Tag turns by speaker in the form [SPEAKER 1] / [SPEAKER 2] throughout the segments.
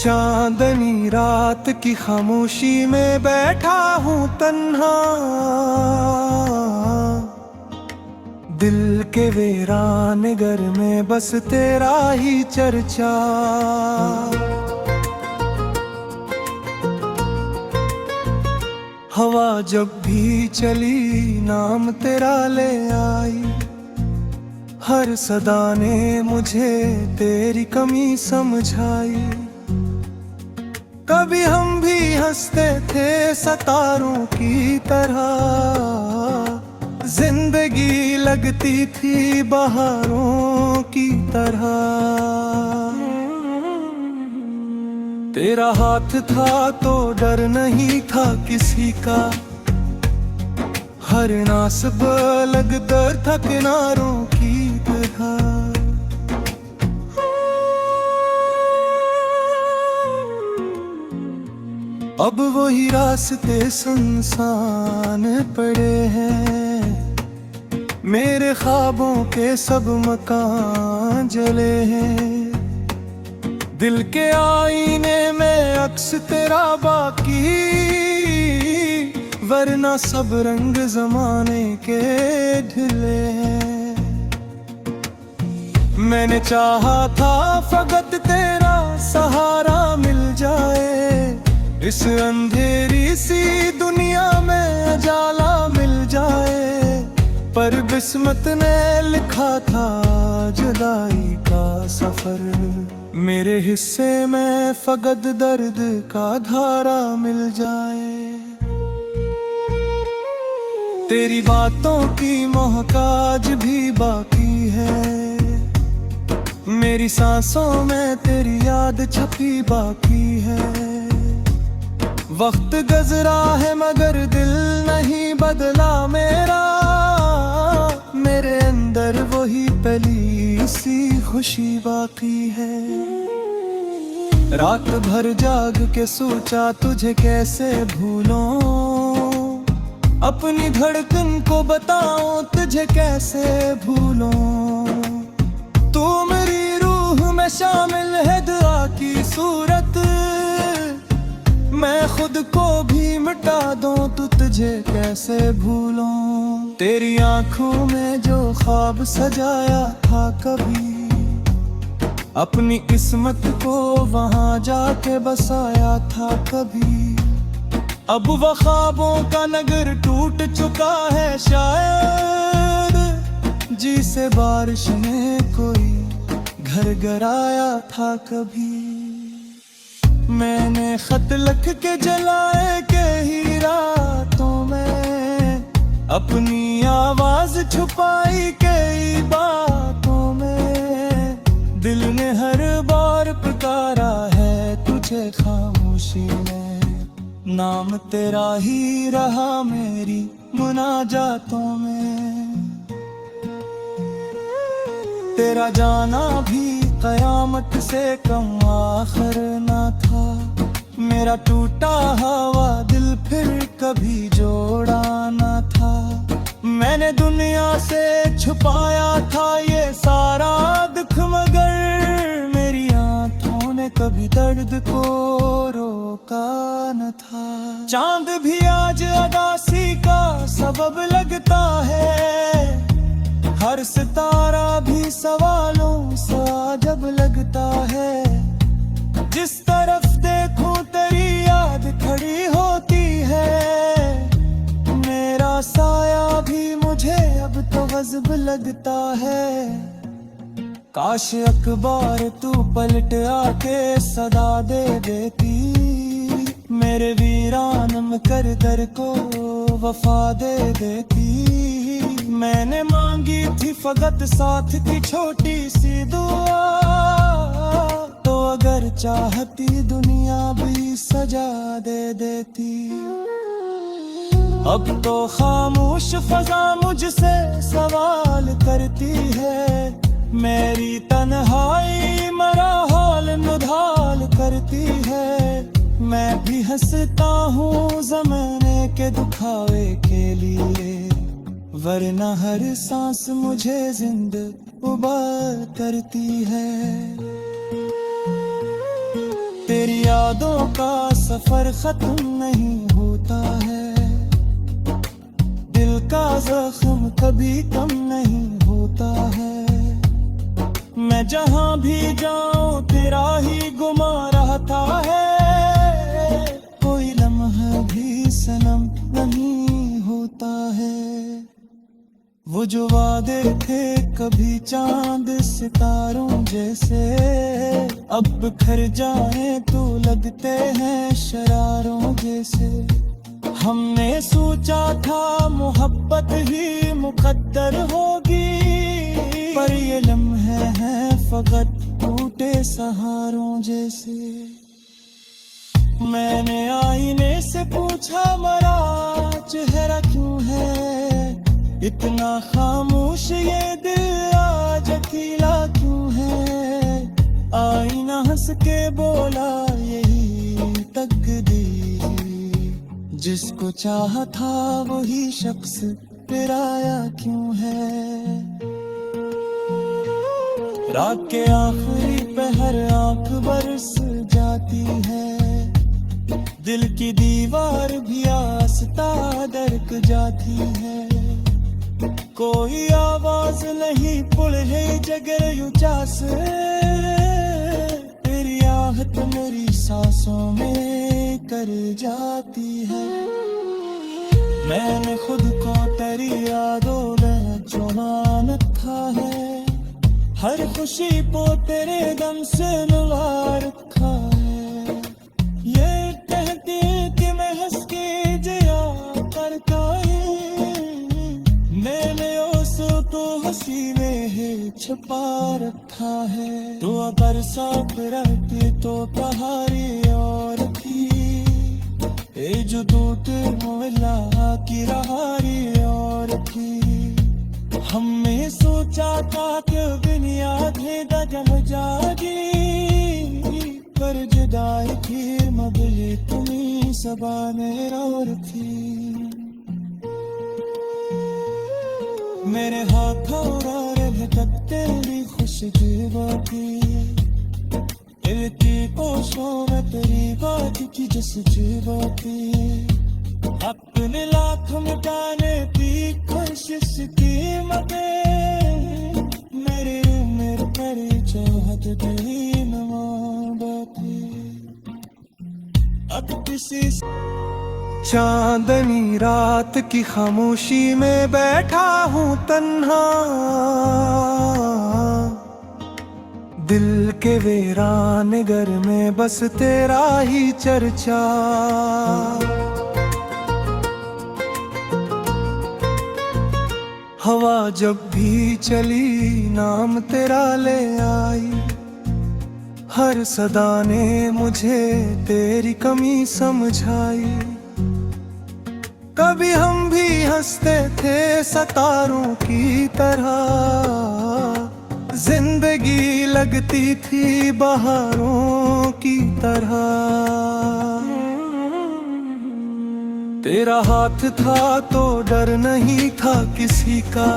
[SPEAKER 1] चांदनी रात की खामोशी में बैठा हूँ तन्हा, दिल के वीरान घर में बस तेरा ही चर्चा। हवा जब भी चली नाम तेरा ले आई, हर सदा ने मुझे तेरी कमी समझाई। कभी हम भी हंसते थे सितारों की तरह, जिंदगी लगती थी बहारों की तरह। तेरा हाथ था तो डर नहीं था किसी का, हर नासब लगदर था किनारों की तरह। अब वही रास्ते सुनसान पड़े हैं, मेरे ख्वाबों के सब मकान जले हैं। दिल के आईने में अक्स तेरा बाकी, वरना सब रंग जमाने के ढले हैं। मैंने चाहा था फकत तेरा सहारा मिल जाए, इस अंधेरी सी दुनिया में उजाला मिल जाए। पर किस्मत ने लिखा था जुदाई का सफर, मेरे हिस्से में फकत दर्द का धारा मिल जाए। तेरी बातों की मोहताज भी बाकी है, मेरी सांसों में तेरी याद छपी बाकी है। वक्त गुज़रा है मगर दिल नहीं बदला मेरा, मेरे अंदर वही पली सी खुशी बाकी है। रात भर जाग के सोचा तुझे कैसे भूलूं, अपनी धड़कन को बताऊं तुझे कैसे भूलूं। तू मेरी रूह में शामिल है दुआ की सूरत, मैं खुद को भी मिटा दूं तो तुझे कैसे भूलूं। तेरी आंखों में जो ख्वाब सजाया था कभी, अपनी किस्मत को वहां जाके बसाया था कभी। अब वह ख्वाबों का नगर टूट चुका है शायद, जिसे बारिश ने कोई घर गराया था कभी। मैंने खत लिख के जलाए के ही रातों में, अपनी आवाज छुपाई कई बातों में। दिल ने हर बार पुकारा है तुझे खामोशी में, नाम तेरा ही रहा मेरी मुनाजातों में। तेरा जाना भी कयामत से कम आखिर ना था, मेरा टूटा हुआ दिल फिर कभी जोड़ा ना था। मैंने दुनिया से छुपाया था ये सारा दुख, मगर मेरी आंखों ने कभी दर्द को रोका न था। चांद भी आज अदासी का सबब लगता है, हर सितारा भी सवालों सा जब लगता है। जिस तरफ देखूं तेरी याद खड़ी होती है, मेरा साया भी मुझे अब तो गज़ब लगता है। काश अखबार तू पलट आके सदा दे देती, मेरे वीरान कर दर को वफा दे देती। मैंने मांगी थी फकत साथ की छोटी सी दुआ, तो अगर चाहती दुनिया भी सजा दे देती। अब तो खामोश फजा मुझसे सवाल करती है, मेरी तन्हाई मरा हाल मुधाल करती है। मैं भी हंसता हूँ ज़माने के दुखावे के लिए, वरना हर सांस मुझे जिंदा उबार करती है। तेरी यादों का सफर खत्म नहीं होता है, दिल का जख्म कभी कम नहीं होता है। मैं जहां भी जाऊं तेरा ही गुमा रहता है, कोई लम्हा भी सनम नहीं होता है। वो जो वादे थे कभी चांद सितारों जैसे, अब बिखर जाए तो लगते हैं शरारों जैसे। हमने सोचा था मोहब्बत ही मुकद्दर होगी, पर ये लम्हे हैं फकत टूटे सहारों जैसे। मैंने आईने से पूछा मरा चेहरा क्यों है इतना खामोश, ये दिल आज अकेला क्यों है। आईना हंस के बोला यही तकदीर, जिसको चाहा था वही शख्स फिर आया क्यों है। रात के आखिरी पहर आंख बरस जाती है, दिल की दीवार भी आस्ता दरक जाती है। कोई आवाज नहीं पुल है जगर उचास, तेरी आहट मेरी सांसों में कर जाती है। मैंने खुद को तेरी यादों में चुना रखा है, हर खुशी को तेरे दम से मिला रखा है। ये कहती कि मैं हंस के जया करता है, मैंने उसे तो हंसी में है छुपा रखा है। तो अगर साथ रहती तो पहाड़ी और थी, ये जो टूटे मोहल्ला की रहारी और थी। हमने सोचा था कि बुनियाद है दगल जागी, पर जुदाई थी मगले तुम्हें सबाने और थी। मेरे हाथों रह तक तेरी खुशबू थी, इतनी कोशों में तेरी बात की जज्बा थी। अपने लाख मिटाने की कोशिश की मगर मेरे चाहत तेरी मोहब्बत अब किसी। चांदनी रात की खामोशी में बैठा हूँ तन्हा, दिल के वीरान घर में बस तेरा ही चर्चा। हवा जब भी चली नाम तेरा ले आई, हर सदा ने मुझे तेरी कमी समझाई। कभी हम भी हंसते थे सितारों की तरह, जिंदगी लगती थी बहारों की तरह। तेरा हाथ था तो डर नहीं था किसी का,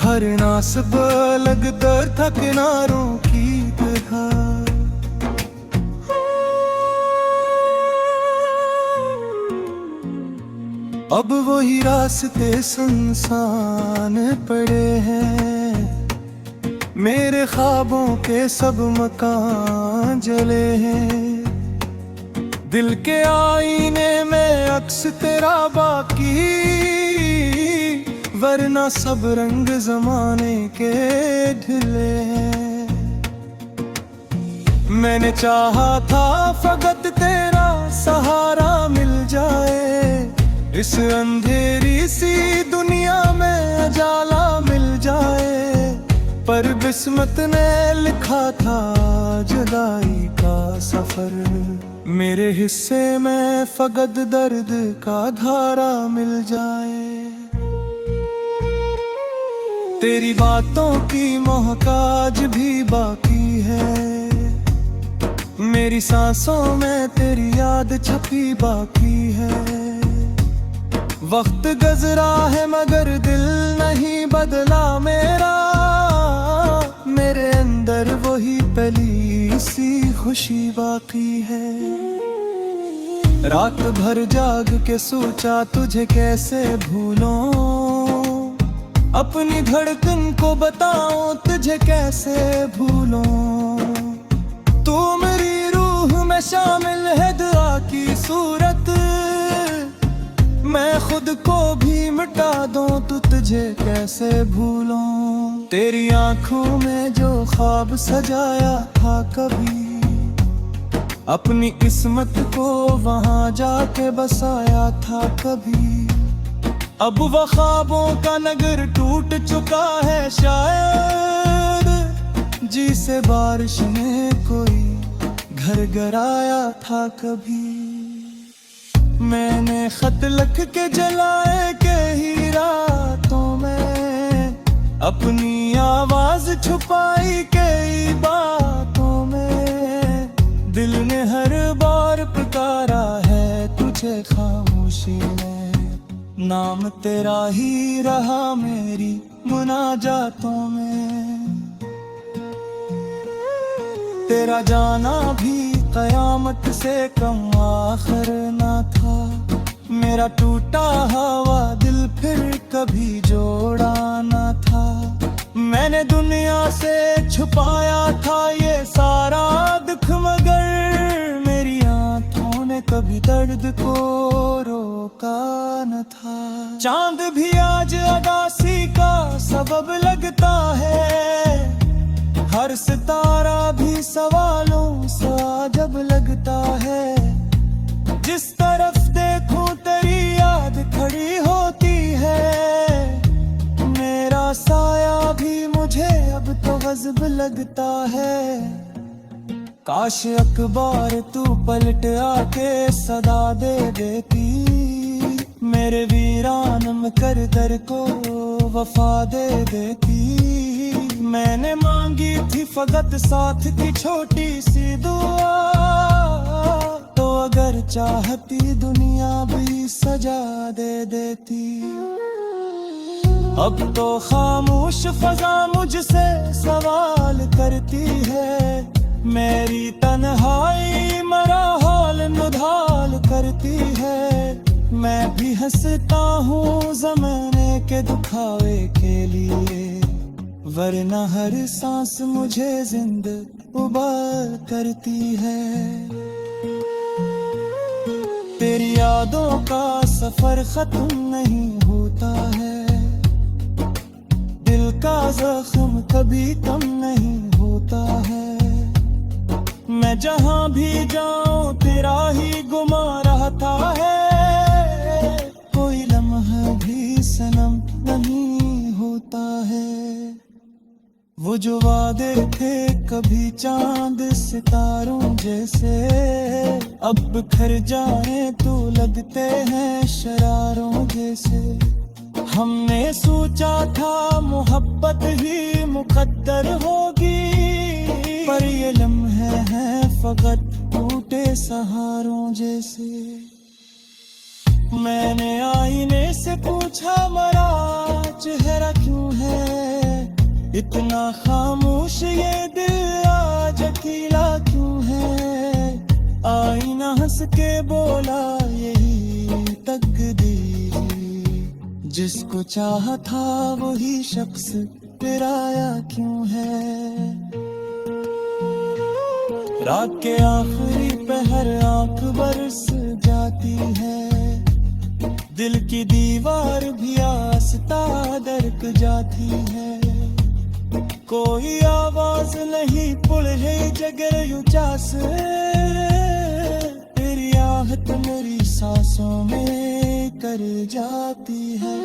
[SPEAKER 1] हर नासब लगता था किनारों की तरह। अब वही रास्ते सुनसान पड़े हैं, मेरे ख्वाबों के सब मकान जले हैं। दिल के आईने में अक्स तेरा बाकी, वरना सब रंग जमाने के ढले हैं। मैंने चाहा था फकत तेरा सहारा मिल जाए, इस अंधेरी सी दुनिया में उजाला मिल जाए। पर किस्मत ने लिखा था जुदाई का सफर, मेरे हिस्से में फकत दर्द का धारा मिल जाए। तेरी बातों की मोहताज भी बाकी है, मेरी सांसों में तेरी याद छपी बाकी है। वक्त गुजरा है मगर दिल नहीं बदला मेरा, मेरे अंदर वही पली सी खुशी बाकी है। रात भर जाग के सोचा तुझे कैसे भूलूं, अपनी धड़कन को बताऊं तुझे कैसे भूलूं। तू मेरी रूह में शामिल है दुआ की सूरत, मैं खुद को भी मिटा दूं तो तुझे कैसे भूलूं। तेरी आंखों में जो ख्वाब सजाया था कभी, अपनी किस्मत को वहां जाके बसाया था कभी। अब वो ख्वाबों का नगर टूट चुका है शायद, जिसे बारिश ने कोई घर गिराया था कभी। मैंने खत लिख के जलाए कई रातों में, अपनी आवाज छुपाई कई बातों में। दिल ने हर बार पुकारा है तुझे खामोशी में, नाम तेरा ही रहा मेरी मुनाजातों में। तेरा जाना भी कयामत से कम आखिर ना था, मेरा टूटा हुआ दिल फिर कभी जोड़ा ना था। मैंने दुनिया से छुपाया था ये सारा दुख, मगर मेरी आंखों ने कभी दर्द को रोका न था। चांद भी आज उदासी का सबब लगता है, हर सितारा भी सवालों सा जब लगता है। जिस तरफ देखूं तेरी याद खड़ी होती है, मेरा साया भी मुझे अब तो गजब लगता है। काश अखबार तू पलट आके सदा दे देती, मेरे वीरान मुकद्दर को वफा दे देती। मैंने मांगी थी फकत साथ की छोटी सी दुआ, तो अगर चाहती दुनिया भी सजा दे देती। अब तो खामोश फजा मुझसे सवाल करती है, मेरी तन्हाई मरा हाल मुधाल करती है। मैं भी हंसता हूँ ज़माने के दुखावे के लिए, वरना हर सांस मुझे जिंदा उबाल करती है। तेरी यादों का सफर खत्म नहीं होता है, दिल का जख्म कभी कम नहीं होता है। मैं जहां भी जाऊं तेरा ही गुमा रहता है, कोई लम्हा भी सनम नहीं होता है। वो जो वादे थे कभी चांद सितारों जैसे, अब बिखर जाने तो लगते हैं शरारों जैसे। हमने सोचा था मोहब्बत ही मुकद्दर होगी, पर ये लम्हे हैं फकत टूटे सहारों जैसे। मैंने आईने से पूछा मरा चेहरा क्यों है, इतना खामोश ये दिल आज अकेला क्यों है। आईना हंस के बोला यही तकदीर, जिसको चाहा था वही शख्स फिराया क्यों है। रात के आखिरी पहर आंख बरस जाती है, दिल की दीवार भी आस्ता दरक जाती है। कोई आवाज नहीं पुल है जगर उचास, तेरी आहट मेरी सांसों में कर जाती है।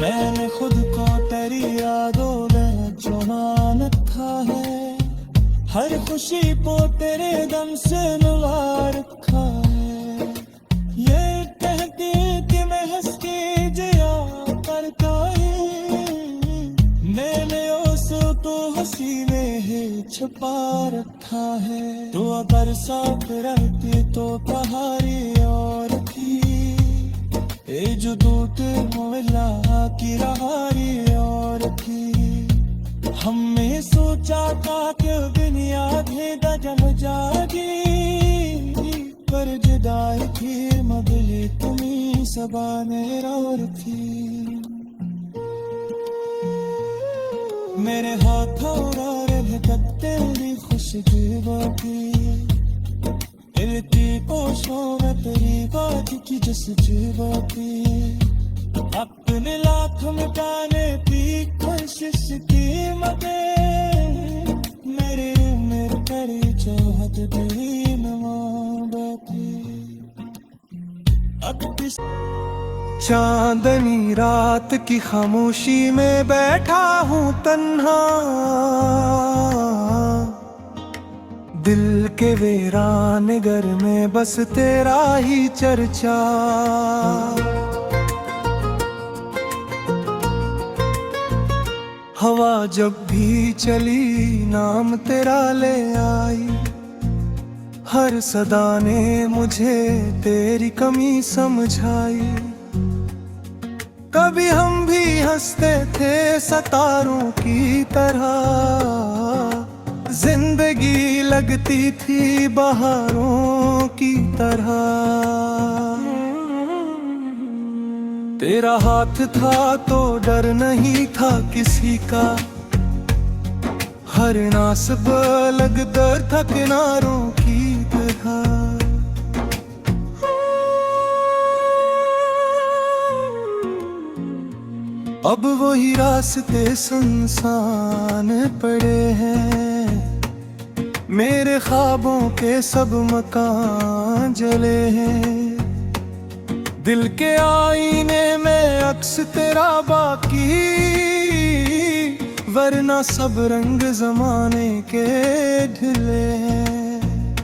[SPEAKER 1] मैंने खुद को तेरी यादों में चुना रखा है, हर खुशी को तेरे दम से मिला रखा है। ये कहती कि मैं हंस के जिया करता है, मैंने तो हंसी में है छुपा रखा है। तो अगर साथ रहती तो पहाड़ी और थी, ए जो दूत मोला की रहारी और थी। हमने सोचा था कि दुनिया जल जागी, पर जुदाई थी मगली तुम्ही सबाने रो रखी। मेरे हाथों तेरी खुशबू की इलती पोशों में तेरी बात की जस्जू की। अपने लाख मिटाने की कोशिश की मगर मेरे करी चाहत तेरी नमाबती। चांदनी रात की खामोशी में बैठा हूँ तन्हा, दिल के वीरान घर में बस तेरा ही चर्चा। हवा जब भी चली नाम तेरा ले आई, हर सदा ने मुझे तेरी कमी समझाई। कभी हम भी हंसते थे सितारों की तरह, जिंदगी लगती थी बहारों की तरह। तेरा हाथ था तो डर नहीं था किसी का, हर नासब लग दर था किनारों की तरह। अब वही रास्ते सुनसान पड़े हैं, मेरे ख्वाबों के सब मकान जले हैं। दिल के आईने में अक्स तेरा बाकी, वरना सब रंग जमाने के ढले हैं।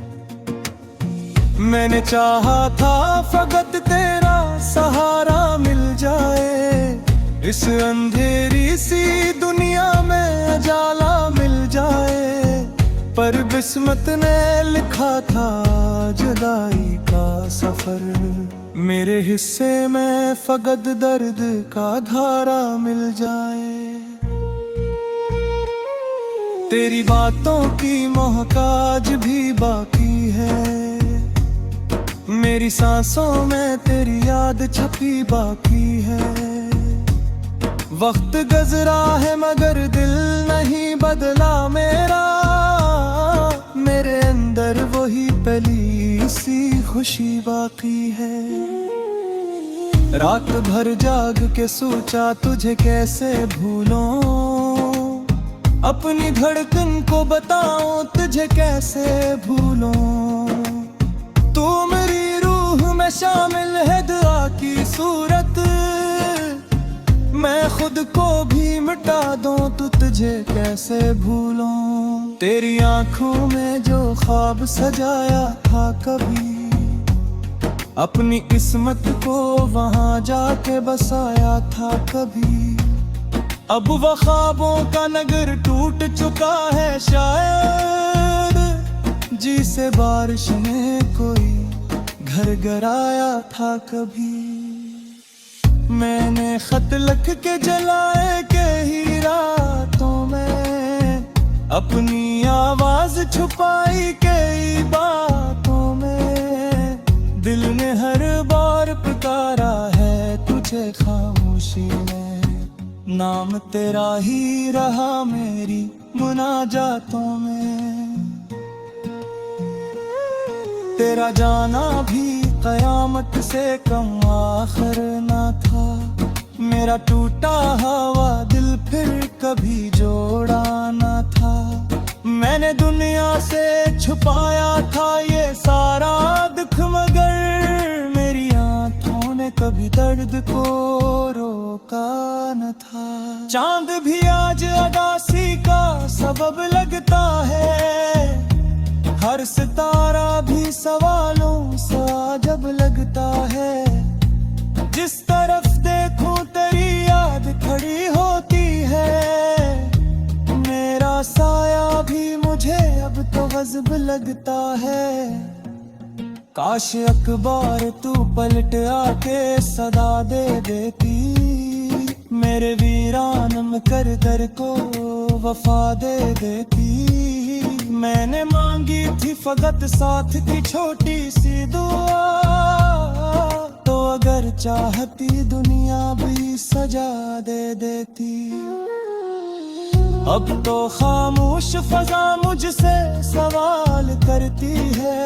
[SPEAKER 1] मैंने चाहा था फकत तेरा सहारा मिल जाए, इस अंधेरी सी दुनिया में उजाला मिल जाए। पर किस्मत ने लिखा था जुदाई का सफर, मेरे हिस्से में फकत दर्द का धारा मिल जाए। तेरी बातों की मोहताज भी बाकी है, मेरी सांसों में तेरी याद छपी बाकी है। वक्त गुजरा है मगर दिल नहीं बदला मेरा, मेरे अंदर वही पली सी खुशी बाकी है। रात भर जाग के सोचा तुझे कैसे भूलूं, अपनी धड़कन को बताऊं तुझे कैसे भूलूं। तू मेरी रूह में शामिल है दुआ की सूरत, मैं खुद को भी मिटा दूं तो तुझे कैसे भूलूं। तेरी आंखों में जो ख्वाब सजाया था कभी, अपनी किस्मत को वहां जाके बसाया था कभी। अब वह ख्वाबों का नगर टूट चुका है शायद, जिसे बारिश ने कोई घर गराया था कभी। मैंने खत लिख के जलाए के ही रातों में, अपनी आवाज छुपाई कई बातों में। दिल ने हर बार पुकारा है तुझे खामोशी में, नाम तेरा ही रहा मेरी मुनाजातों में। तेरा जाना भी कयामत से कम आखिर ना था, मेरा टूटा हुआ दिल फिर कभी जोड़ा ना था। मैंने दुनिया से छुपाया था ये सारा दुख, मगर मेरी आंखों ने कभी दर्द को रोका न था। चांद भी आज उदासी का सबब लगता है, हर सितारा भी सवालों सा जब लगता है। जिस तरफ देखूं तेरी याद खड़ी होती है, मेरा साया भी मुझे अब तो गज़ब लगता है। काश अखबार तू पलट आके सदा दे देती, मेरे वीरान कर दर को वफा दे देती। मैंने मांगी थी फकत साथ की छोटी सी दुआ, तो अगर चाहती दुनिया भी सजा दे देती। अब तो खामोश फजा मुझसे सवाल करती है,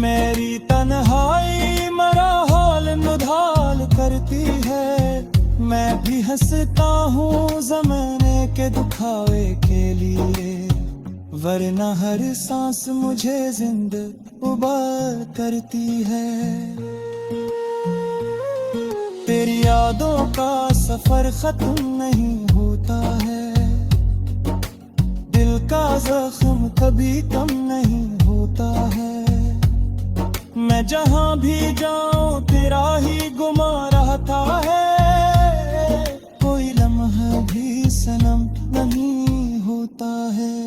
[SPEAKER 1] मेरी तन्हाई मरा हाल नुधाल करती है। मैं भी हंसता हूँ ज़माने के दुखावे के लिए, वरना हर सांस मुझे जिंदा उबार करती है। तेरी यादों का सफर खत्म नहीं होता है, दिल का जख्म कभी कम नहीं होता है। मैं जहाँ भी जाऊँ तेरा ही गुमा रहता है, कोई लम्हा भी सनम नहीं होता है।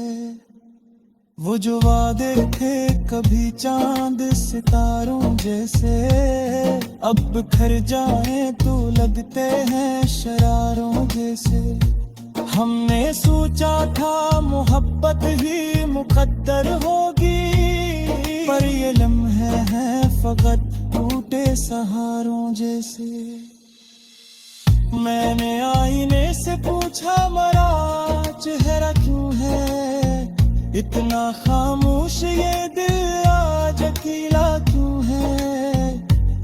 [SPEAKER 1] वो जो वादे थे कभी चांद सितारों जैसे, अब बिखर जाए तो लगते हैं शरारों जैसे। हमने सोचा था मोहब्बत ही मुकद्दर होगी, पर ये लम्हे हैं फकत टूटे सहारों जैसे। मैंने आईने से पूछा मरा चेहरा क्यों है इतना खामोश, ये दिल आज अकेला क्यों है।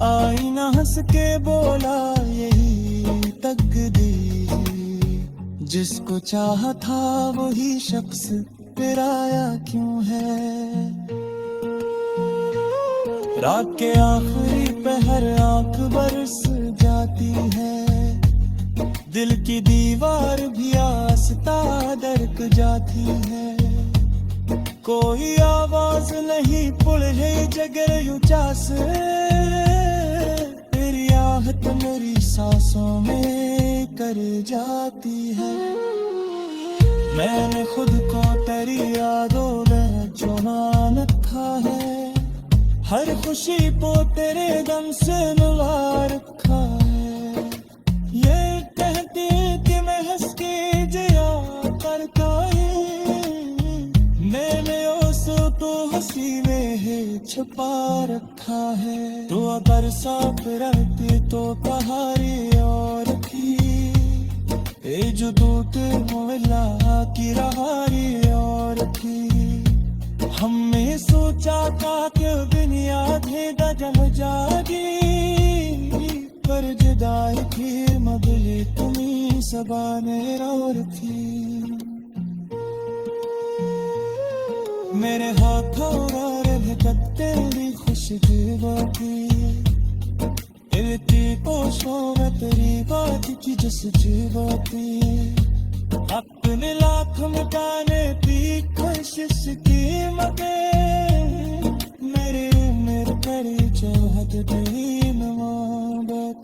[SPEAKER 1] आईना हंस के बोला यही तकदीर, जिसको चाहा था वही शख्स फिर आया क्यों है। रात के आखिरी पहर आंख बरस जाती है, दिल की दीवार भी आस्ता दरक जाती है। कोई आवाज नहीं पुल है जगर उचास, तेरी आहट मेरी सांसों में कर जाती है। मैंने खुद को तेरी यादों में चुना था है, हर खुशी को तेरे गम से मिला रखा है। ये कहती कि मैं हंस के जिया करता है, मैंने उसे तो हंसी में है छुपा रखा है। तो अगर साफ रहती तो पहाड़ी और थी, ये जो दूत मोहल्ला की रहारी और थी। हमने सोचा था कि दुनिया धेगा जम जागी, पर जुदाई फिर मबली तुम्ही सबाने और थी। मेरे हाथों रहकत तेरी खुशबू थी, इल्ती पोशों में तेरी बात की जस्जू थी। अपने लाख मिटाने की कोशिश की मगे, मेरे करी चाहत थी मोहब्बत।